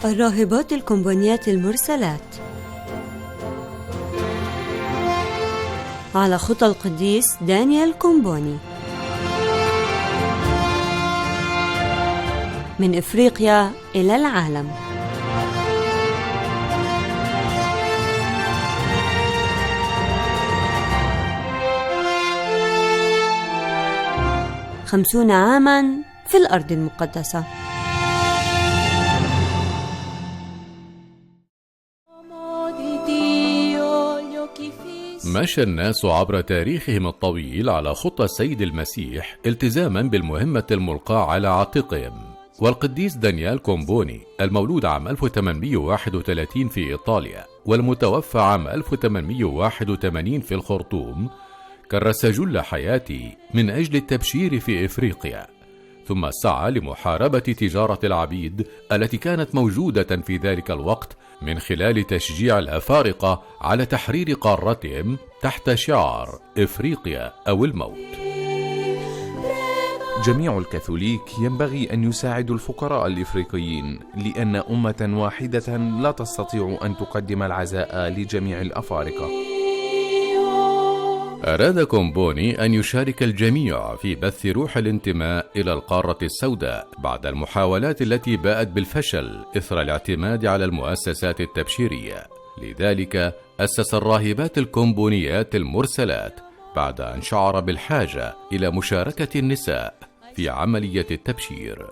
الراهبات الكومبونيات المرسلات على خطى القديس دانيال كومبوني من إفريقيا إلى العالم. خمسون عاماً في الأرض المقدسة. مشى الناس عبر تاريخهم الطويل على خطى السيد المسيح التزاما بالمهمة الملقاة على عاتقهم، والقديس دانيال كومبوني المولود عام 1831 في إيطاليا والمتوفى عام 1881 في الخرطوم كرس جل حياته من أجل التبشير في إفريقيا، ثم سعى لمحاربة تجارة العبيد التي كانت موجودة في ذلك الوقت من خلال تشجيع الأفارقة على تحرير قارتهم تحت شعار إفريقيا أو الموت. جميع الكاثوليك ينبغي أن يساعدوا الفقراء الإفريقيين، لأن أمة واحدة لا تستطيع أن تقدم العزاء لجميع الأفارقة. أراد كومبوني أن يشارك الجميع في بث روح الانتماء إلى القارة السوداء بعد المحاولات التي باءت بالفشل إثر الاعتماد على المؤسسات التبشيرية. لذلك أسس الراهبات الكومبونيات المرسلات بعد أن شعر بالحاجة إلى مشاركة النساء في عملية التبشير.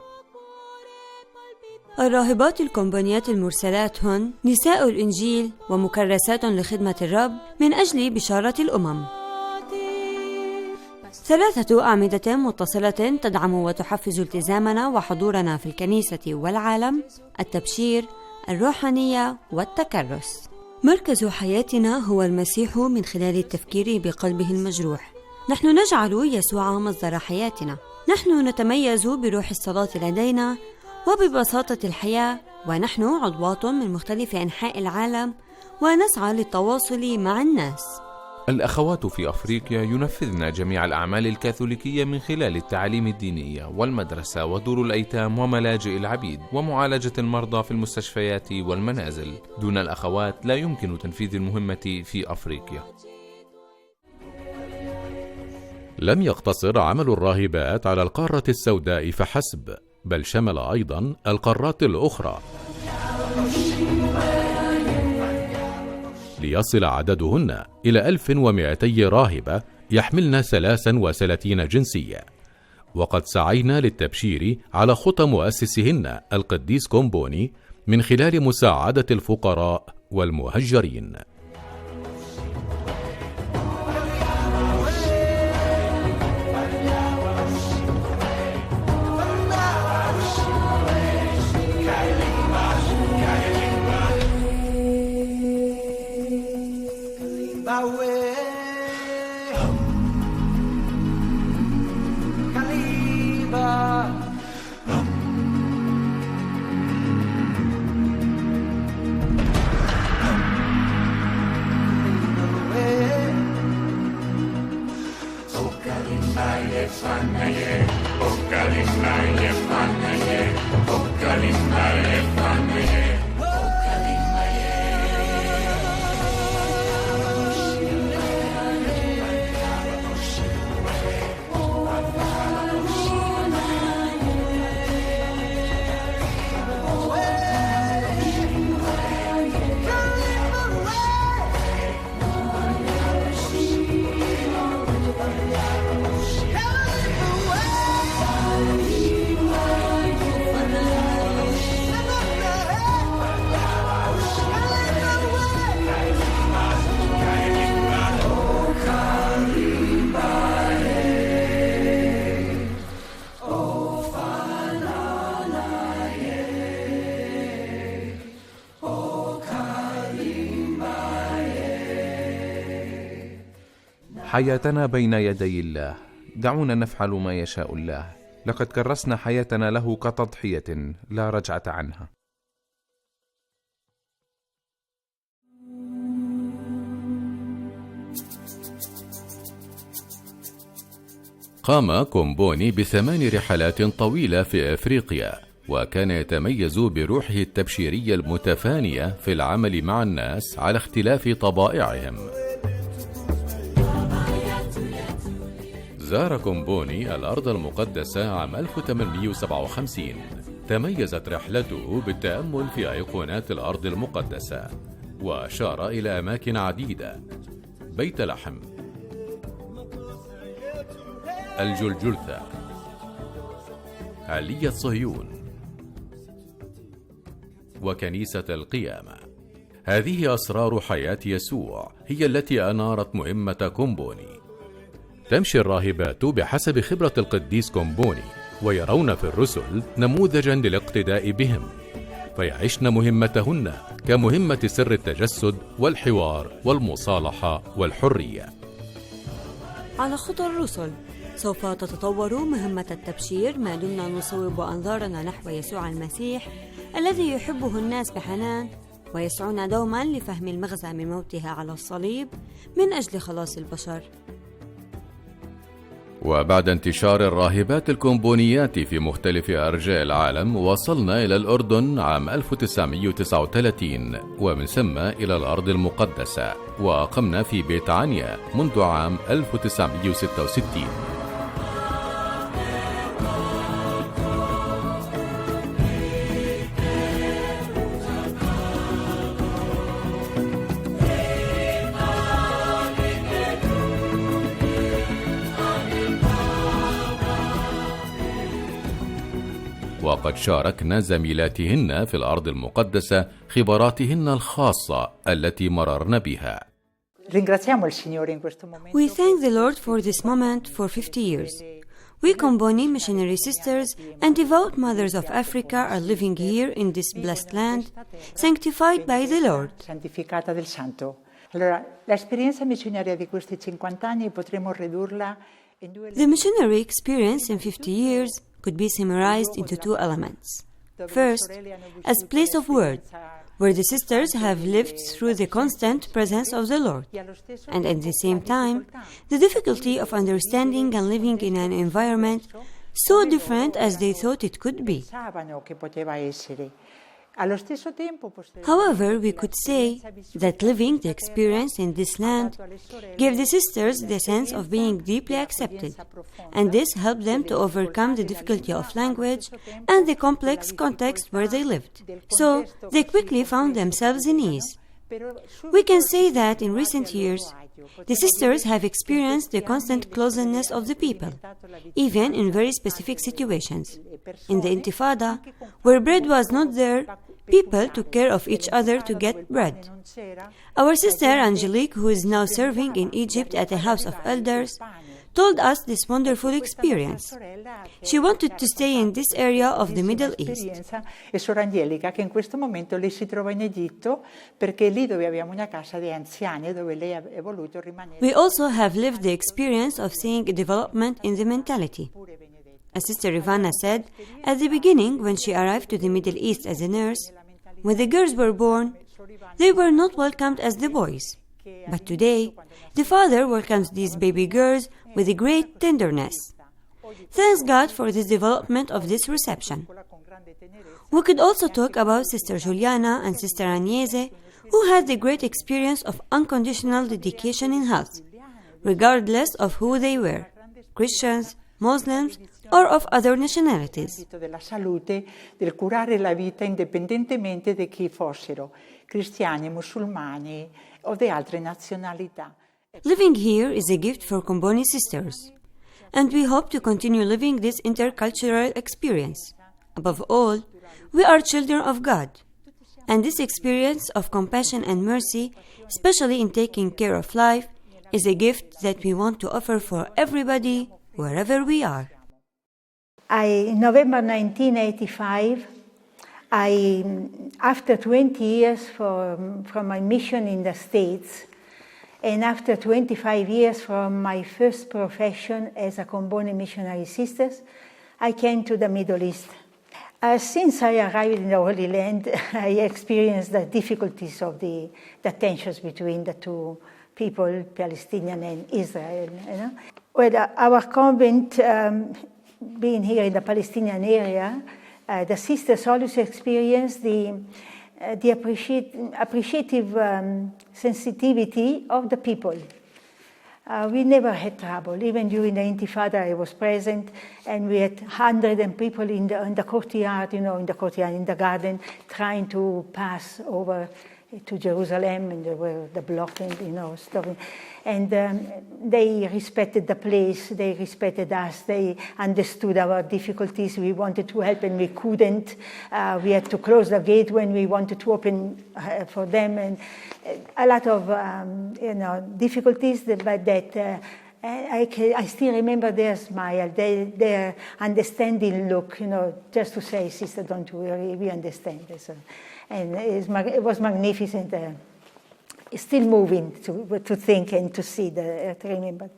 الراهبات الكومبونيات المرسلات هن نساء الإنجيل ومكرسات لخدمة الرب من أجل بشارة الأمم. 3 أعمدة متصلة تدعم وتحفز التزامنا وحضورنا في الكنيسة والعالم: التبشير، الروحانية، والتكرس. مركز حياتنا هو المسيح من خلال التفكير بقلبه المجروح. نحن نجعل يسوع مصدر حياتنا. نحن نتميز بروح الصلاة لدينا وببساطة الحياة، ونحن عضوات من مختلف أنحاء العالم ونسعى للتواصل مع الناس. الأخوات في أفريقيا ينفذن جميع الأعمال الكاثوليكية من خلال التعليم الدينية والمدرسة ودور الأيتام وملاجئ العبيد ومعالجة المرضى في المستشفيات والمنازل. دون الأخوات لا يمكن تنفيذ المهمة في أفريقيا. لم يقتصر عمل الراهبات على القارة السوداء فحسب، بل شمل أيضا القارات الأخرى، ليصل عددهن إلى 1200 راهبة يحملن 33 جنسية. وقد سعينا للتبشير على خطى مؤسسهن القديس كومبوني من خلال مساعدة الفقراء والمهجرين. حياتنا بين يدي الله، دعونا نفعل ما يشاء الله. لقد كرسنا حياتنا له كتضحية لا رجعة عنها. قام كومبوني ب8 رحلات طويلة في أفريقيا، وكان يتميز بروحه التبشيرية المتفانية في العمل مع الناس على اختلاف طبائعهم. زار كومبوني الأرض المقدسة عام 1857. تميزت رحلته بالتأمل في أيقونات الأرض المقدسة، وأشار إلى أماكن عديدة: بيت لحم، الجلجلثة، علية صهيون، وكنيسة القيامة. هذه أسرار حياة يسوع هي التي أنارت مهمة كومبوني. تمشي الراهبات بحسب خبرة القديس كومبوني، ويرون في الرسل نموذجا للاقتداء بهم، فيعشن مهمتهن كمهمة سر التجسد والحوار والمصالحة والحرية. على خطى الرسل سوف تتطور مهمة التبشير ما دمنا نصوب أنظارنا نحو يسوع المسيح الذي يحبه الناس بحنان، ويسعون دوما لفهم المغزى من موته على الصليب من أجل خلاص البشر. وبعد انتشار الراهبات الكومبونيات في مختلف أرجاء العالم، وصلنا إلى الأردن عام 1939، ومن ثم إلى الأرض المقدسة، وأقمنا في بيتانيا منذ عام 1966. وقد شاركنا زميلاتهن في الأرض المقدسة خبراتهن الخاصة التي مررن بها. We thank the Lord for this moment for 50 years. We Comboni missionary sisters and devout mothers of Africa are living here in this blessed land, sanctified by the Lord. The missionary experience in 50 years could be summarized into two elements. First, as place of word, where the sisters have lived through the constant presence of the Lord, and at the same time, the difficulty of understanding and living in an environment so different as they thought it could be. However, we could say that living the experience in this land gave the sisters the sense of being deeply accepted, and this helped them to overcome the difficulty of language and the complex context where they lived. So, they quickly found themselves in ease. We can say that in recent years, the sisters have experienced the constant closeness of the people, even in very specific situations. In the Intifada, where bread was not there, people took care of each other to get bread. Our sister Angelique, who is now serving in Egypt at a house of elders, told us this wonderful experience. She wanted to stay in this area of the Middle East. We also have lived the experience of seeing a development in the mentality. As Sister Ivana said, at the beginning, when she arrived to the Middle East as a nurse, when the girls were born, they were not welcomed as the boys. But today, the father welcomes these baby girls with a great tenderness. Thanks God for this development of this reception. We could also talk about Sister Juliana and Sister Agnese, who had the great experience of unconditional dedication in health, regardless of who they were, Christians, Muslims, or of other nationalities. Living here is a gift for Comboni sisters, and we hope to continue living this intercultural experience. Above all, we are children of God, and this experience of compassion and mercy, especially in taking care of life, is a gift that we want to offer for everybody, wherever we are. In November 1985, after 20 years from my mission in the States, and after 25 years from my first profession as a Comboni missionary sister, I came to the Middle East. Since I arrived in the Holy Land, I experienced the difficulties of the tensions between the two people, Palestinian and Israel. Well, our convent, being here in the Palestinian area, The sisters always experienced the appreciative sensitivity of the people. We never had trouble. Even during the Intifada, I was present, and we had hundreds of people in the courtyard, in the garden, trying to pass over to Jerusalem, and there were the blocking, stopping. And they respected the place, they respected us, they understood our difficulties. We wanted to help and we couldn't. We had to close the gate when we wanted to open for them, and a lot of difficulties, but that I still remember their smile, their understanding look, just to say, sister, don't worry, we understand. So, and it was magnificent. It's still moving to think and to see, to remember.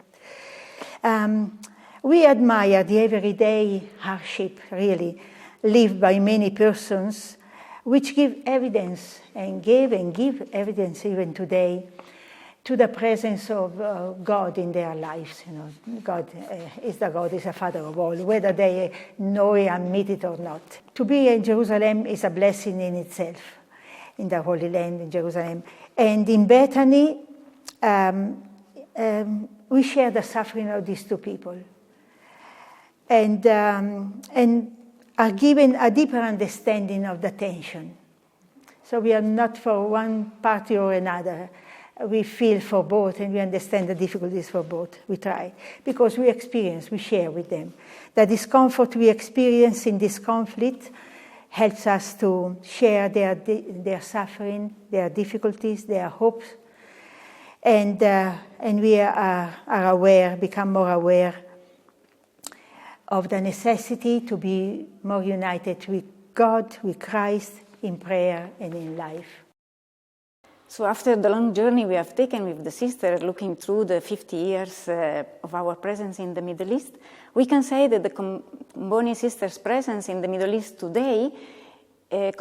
We admire the everyday hardship, really, lived by many persons, which give evidence and give evidence even today to the presence of God in their lives. God is a Father of all, whether they know it, admit it or not. To be in Jerusalem is a blessing in itself, in the Holy Land, in Jerusalem. And in Bethany, we share the suffering of these two people, and are given a deeper understanding of the tension. So we are not for one party or another. We feel for both, and we understand the difficulties for both. We try, because we share with them. The discomfort we experience in this conflict helps us to share their suffering, their difficulties, their hopes, and we are aware, become more aware of the necessity to be more united with God, with Christ, in prayer and in life. So after the long journey we have taken with the sister, looking through the 50 years of our presence in the Middle East, we can say that the Comboni sisters' presence in the Middle East today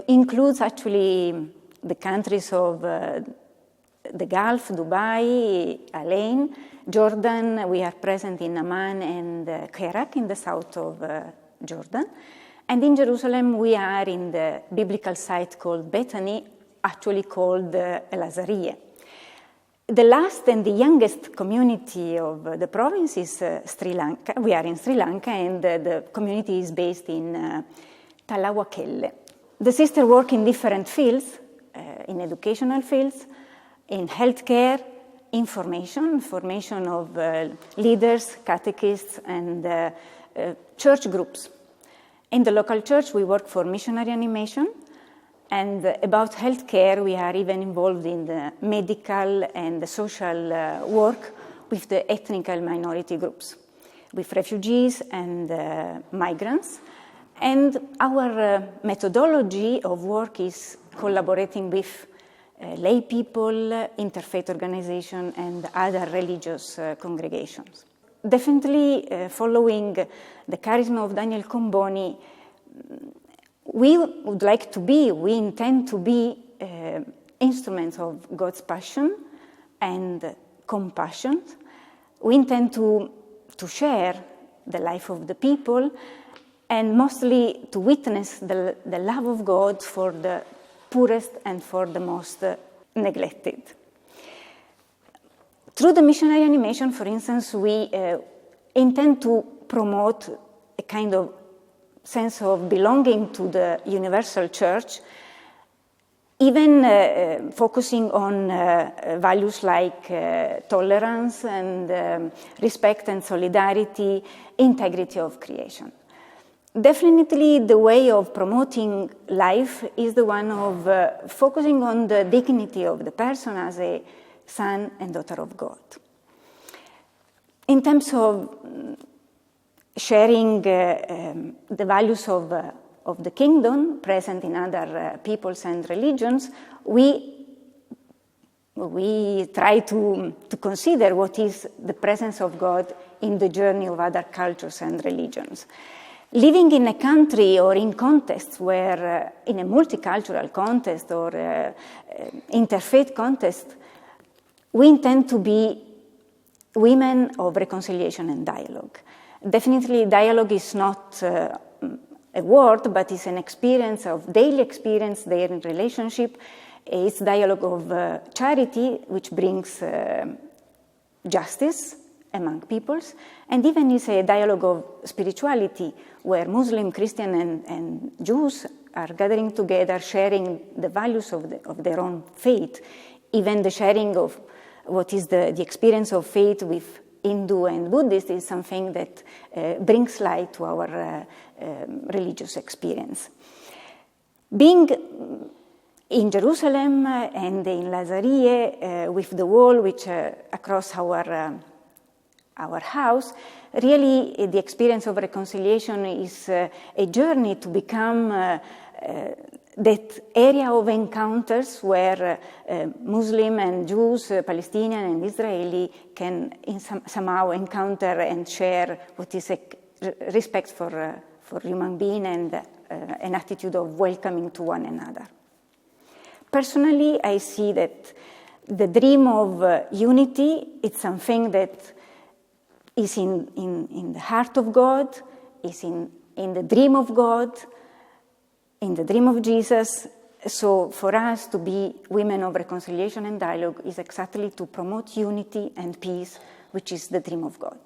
includes actually the countries of the Gulf, Dubai, Al-Ain, Jordan. We are present in Amman and Kerak in the south of Jordan. And in Jerusalem we are in the biblical site called Betania, actually called El-Azariya. The last and the youngest community of the province is Sri Lanka. We are in Sri Lanka, and the community is based in Talawakelle. The sisters work in different fields, in educational fields, in healthcare, formation of leaders, catechists, and church groups. In the local church, we work for missionary animation. And about healthcare, we are even involved in the medical and the social work with the ethnic minority groups, with refugees and migrants. And our methodology of work is collaborating with lay people, interfaith organizations, and other religious congregations. Definitely following the charisma of Daniel Comboni, we intend to be instruments of God's passion and compassion. We intend to share the life of the people, and mostly to witness the love of God for the poorest and for the most neglected. Through the missionary animation, for instance, we intend to promote a kind of sense of belonging to the universal church, even focusing on values like tolerance and respect and solidarity, integrity of creation. Definitely the way of promoting life is the one of focusing on the dignity of the person as a son and daughter of God. In terms of sharing the values of the kingdom present in other peoples and religions, we try to consider what is the presence of God in the journey of other cultures and religions. Living in a country or in contexts where, in a multicultural context or interfaith context, we intend to be women of reconciliation and dialogue. Definitely, dialogue is not a a word, but it's an experience of daily experience, their relationship. It's dialogue of charity, which brings justice among peoples, and even is a dialogue of spirituality, where Muslim, Christian, and Jews are gathering together, sharing the values of their own faith, even the sharing of what is the experience of faith with Hindu and Buddhist is something that brings light to our religious experience. Being in Jerusalem and in Lazarie, with the wall which across our house, really the experience of reconciliation is a journey to become that area of encounters where Muslim and Jews, Palestinian and Israeli can somehow encounter and share what is a respect for human being and an attitude of welcoming to one another. Personally, I see that the dream of unity is something that is in the heart of God, is in the dream of God, in the dream of Jesus. So for us to be women of reconciliation and dialogue is exactly to promote unity and peace, which is the dream of God.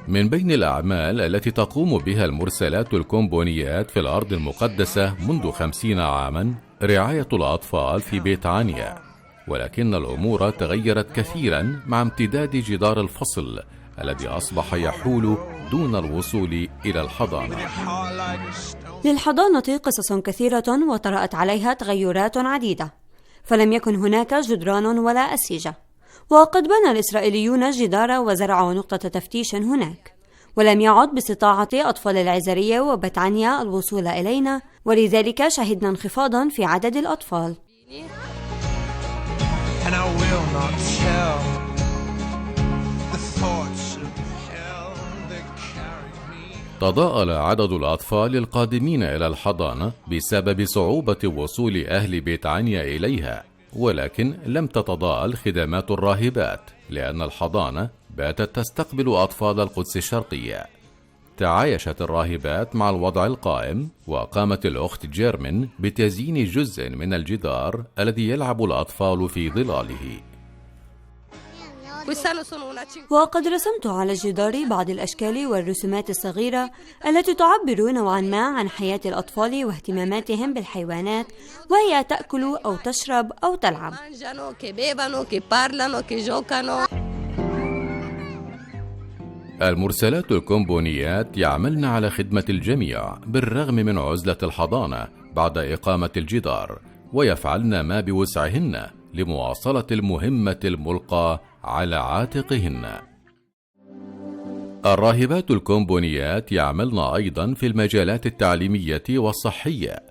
من بين الأعمال التي تقوم بها المرسلات الكومبونيات في الأرض المقدسة منذ 50 عاما رعاية الأطفال في بيتانيا، ولكن الأمور تغيرت كثيرا مع امتداد جدار الفصل الذي أصبح يحول دون الوصول إلى الحضانة. للحضانة قصص كثيرة وطرأت عليها تغيرات عديدة، فلم يكن هناك جدران ولا أسيجة، وقد بنى الإسرائيليون جدار وزرعوا نقطة تفتيش هناك، ولم يعد باستطاعة أطفال العزرية وبتانيا الوصول إلينا، ولذلك شهدنا انخفاضا في عدد الأطفال. تضاءل عدد الأطفال القادمين إلى الحضانة بسبب صعوبة وصول أهل بيتانيا إليها، ولكن لم تتضاءل خدمات الراهبات لأن الحضانة باتت تستقبل أطفال القدس الشرقية. تعايشت الراهبات مع الوضع القائم، وقامت الأخت جيرمن بتزيين جزء من الجدار الذي يلعب الأطفال في ظلاله. وقد رسمت على الجدار بعض الأشكال والرسومات الصغيرة التي تعبر نوعا ما عن حياة الأطفال واهتماماتهم بالحيوانات، وهي تأكل أو تشرب أو تلعب. المرسلات الكومبونيات يعملن على خدمة الجميع بالرغم من عزلة الحضانة بعد إقامة الجدار، ويفعلن ما بوسعهن لمواصلة المهمة الملقاة على عاتقهن. الراهبات الكومبونيات يعملن أيضا في المجالات التعليمية والصحية،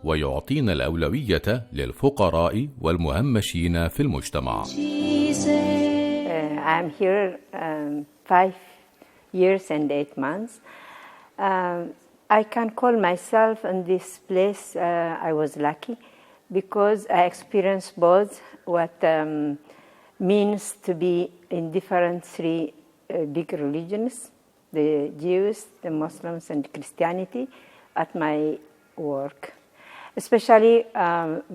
ويعطين الأولوية للفقراء والمهمشين في المجتمع. I'm here 5 years and 8 months. I can call myself in this place I was lucky because I experienced both what means to be in different 3 big religions, the Jews, the Muslims, and Christianity, at my work. Especially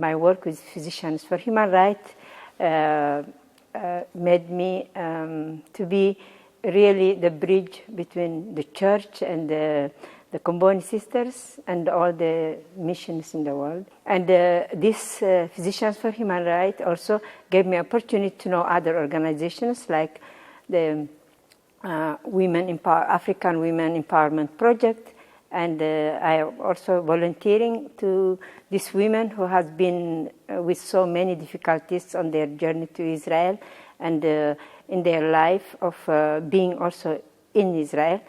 my work with Physicians for Human Rights made me to be really the bridge between the church and the Comboni sisters and all the missions in the world. And this Physicians for Human Rights also gave me opportunity to know other organizations like the African Women Empowerment Project, and I am also volunteering to these women who have been with so many difficulties on their journey to Israel and in their life of being also in Israel,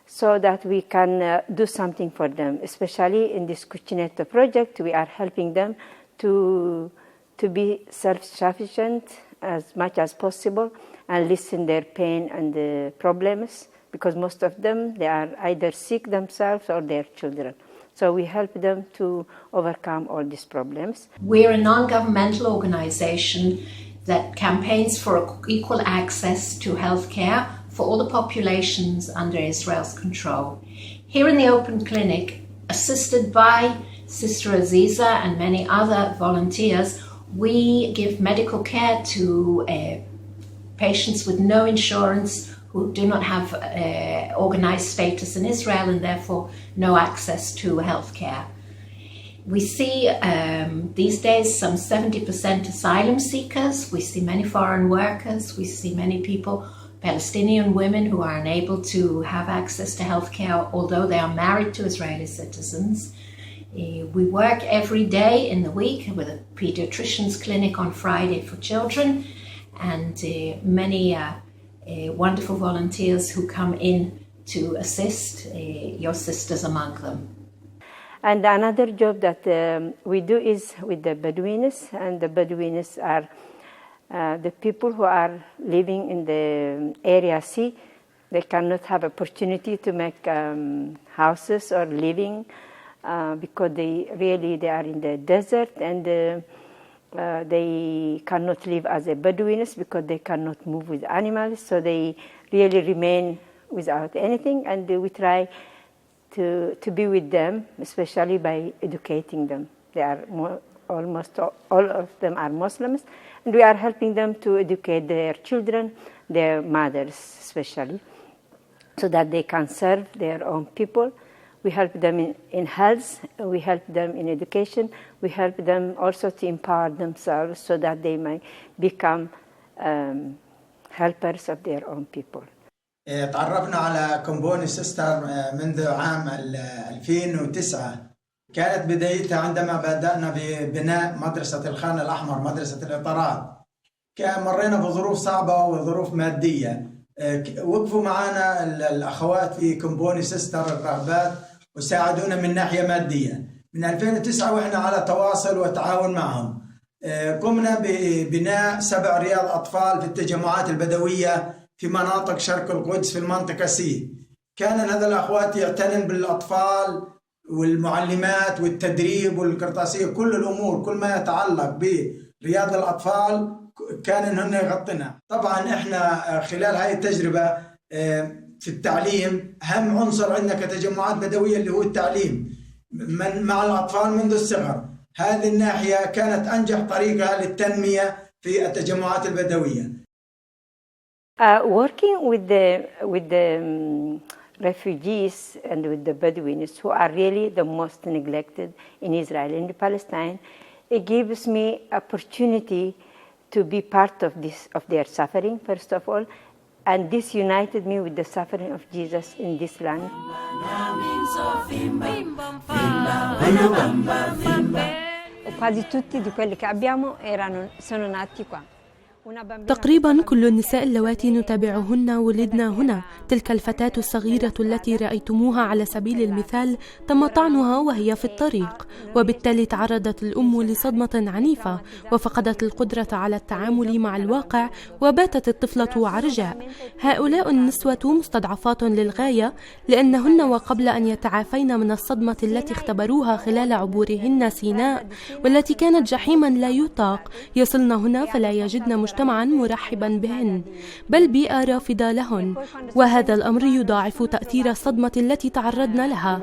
so that we can do something for them. Especially in this Cucinetto project, we are helping them to be self-sufficient as much as possible and listen their pain and the problems, because most of them, they are either sick themselves or their children. So we help them to overcome all these problems. We're a non-governmental organization that campaigns for equal access to health care for all the populations under Israel's control. Here in the open clinic, assisted by Sister Aziza and many other volunteers, we give medical care to patients with no insurance who do not have organized status in Israel and therefore no access to health care. We see these days some 70% asylum seekers. We see many foreign workers. We see many people, Palestinian women who are unable to have access to health care although they are married to Israeli citizens. We work every day in the week with a pediatrician's clinic on Friday for children, and many wonderful volunteers who come in to assist, your sisters among them. And another job that we do is with the Bedouins, and the Bedouins are the people who are living in the area C. They cannot have opportunity to make houses or living because they are in the desert, and they cannot live as a Bedouins because they cannot move with animals, so they really remain without anything, and we try to be with them, especially by educating them. They are almost all of them are Muslims, and we are helping them to educate their children, their mothers especially, so that they can serve their own people. We help them in health, we help them in education, we help them also to empower themselves so that they might become helpers of their own people. تعرفنا على كومبوني سيستر منذ عام 2009. كانت بدايتها عندما بدأنا ببناء مدرسة الخان الأحمر، مدرسة الإطارات. مرينا بظروف صعبة وظروف مادية. وقفوا معنا الأخوات في كومبوني سيستر الراهبات وساعدونا من ناحية مادية. من 2009 وإحنا على تواصل وتعاون معهم. قمنا ببناء 7 رياض أطفال في التجمعات البدوية في مناطق شرق القدس في المنطقة سي. كان هذا الأخوات يعتنن بالأطفال والمعلمات والتدريب والقرطاسية، كل الأمور، كل ما يتعلق برياض الأطفال كان هن يغطينا. طبعا إحنا خلال هاي التجربة في التعليم أهم عنصر عندنا كتجمعات بدوية اللي هو التعليم مع الأطفال منذ الصغر. هذه الناحية كانت أنجح طريقة للتنمية في التجمعات البدوية. Working with the refugees and with the Bedouins, who are really the most neglected in Israel and Palestine, it gives me opportunity to be part of their suffering, first of all, and this united me with the suffering of Jesus in this land. Quasi tutti di quelli che abbiamo sono nati qua. تقريبا كل النساء اللواتي نتابعهن ولدنا هنا. تلك الفتاة الصغيرة التي رأيتموها على سبيل المثال تم طعنها وهي في الطريق، وبالتالي تعرضت الأم لصدمة عنيفة وفقدت القدرة على التعامل مع الواقع، وباتت الطفلة عرجاء. هؤلاء النسوة مستضعفات للغاية لأنهن وقبل أن يتعافين من الصدمة التي اختبروها خلال عبورهن سيناء والتي كانت جحيما لا يطاق، يصلن هنا فلا يجدن مجتمعا مرحبا بهن، بل بيئة رافضة لهن، وهذا الأمر يضاعف تأثير الصدمة التي تعرضن لها.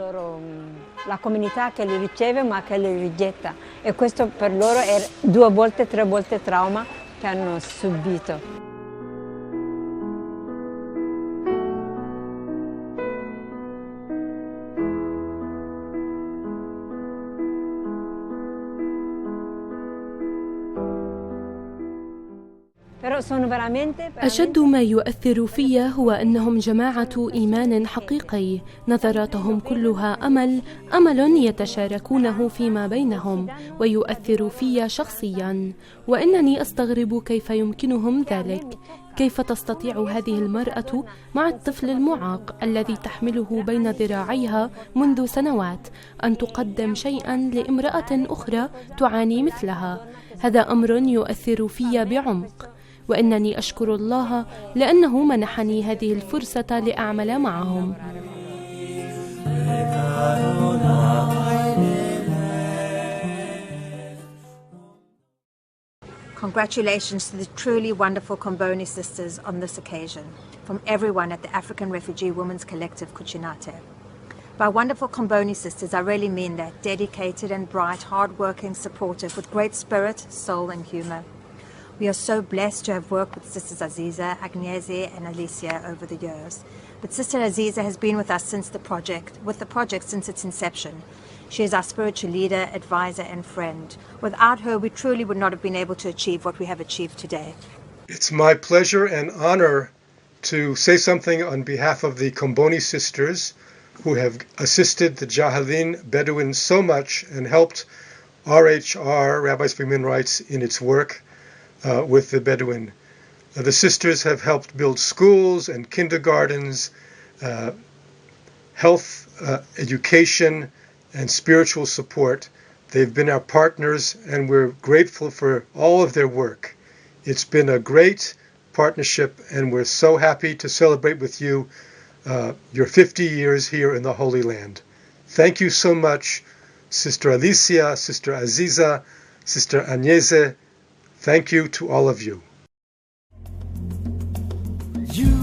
La comunità che li riceve ma che li rigetta, e questo per loro è 2 volte, 3 volte trauma che hanno subito. أشد ما يؤثر في هو أنهم جماعة إيمان حقيقي، نظراتهم كلها أمل يتشاركونه فيما بينهم، ويؤثر في شخصيا، وإنني أستغرب كيف يمكنهم ذلك. كيف تستطيع هذه المرأة مع الطفل المعاق الذي تحمله بين ذراعيها منذ سنوات أن تقدم شيئا لامرأة أخرى تعاني مثلها؟ هذا أمر يؤثر في بعمق، وإنني أشكر الله لأنه منحني هذه الفرصة لأعمل معهم. Congratulations to the truly wonderful Comboni sisters on this occasion, from everyone at the African Refugee Women's Collective Kuchinate. By wonderful Comboni sisters, I really mean that. Dedicated and bright, hard-working, supportive, with great spirit, soul and humour. We are so blessed to have worked with Sisters Aziza, Agnese and Alicia over the years. But Sister Aziza has been with us since the project since its inception. She is our spiritual leader, advisor and friend. Without her, we truly would not have been able to achieve what we have achieved today. It's my pleasure and honor to say something on behalf of the Comboni sisters who have assisted the Jahalin Bedouins so much and helped RHR, Rabbis for Human Rights, in its work with the Bedouin. The sisters have helped build schools and kindergartens, health, education, and spiritual support. They've been our partners, and we're grateful for all of their work. It's been a great partnership, and we're so happy to celebrate with you your 50 years here in the Holy Land. Thank you so much, Sister Alicia, Sister Aziza, Sister Agnese. Thank you to all of you. You,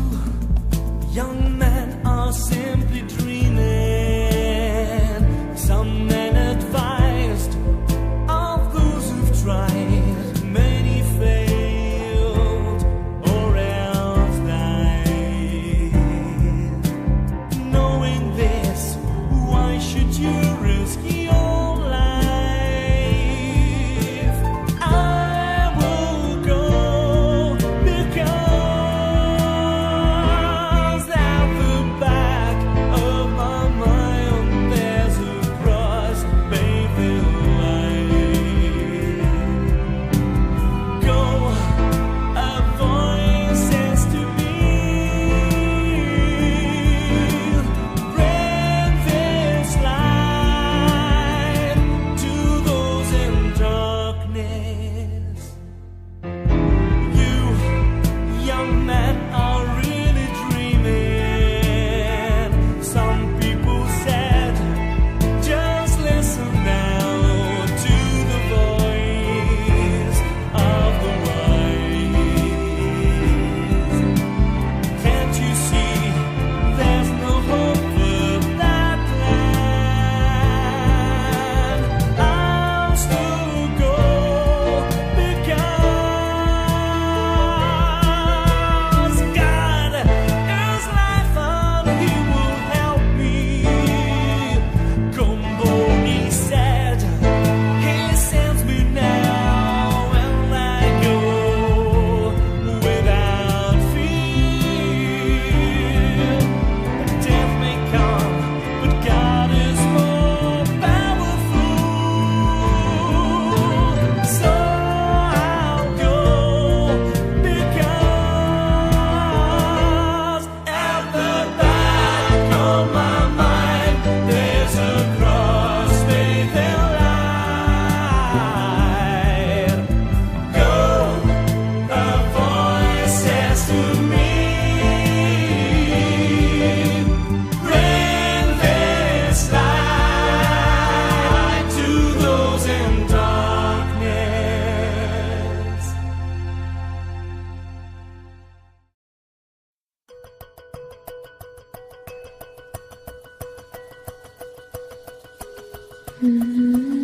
young men, are simply dreaming. Some men advised of those who've tried. Many failed or else died. Knowing this, why should you risk your life? I will go because at the back of my mind there's a cross bathed in light. Go, a voice says to me, bring this light to those in darkness. You, young men, are really dreaming. Some people said, just listen now to the voice of the wise. Can't you see there's no hope for that land? I'll still go because God is life and He will help me. Comboni said He sends me now, and I go without fear. Death may come, but God is more powerful. So I'll go because at the back of my mind there's a cross bathed in light. Go, a voice says to me, bring this light to those in darkness. Mm-hmm.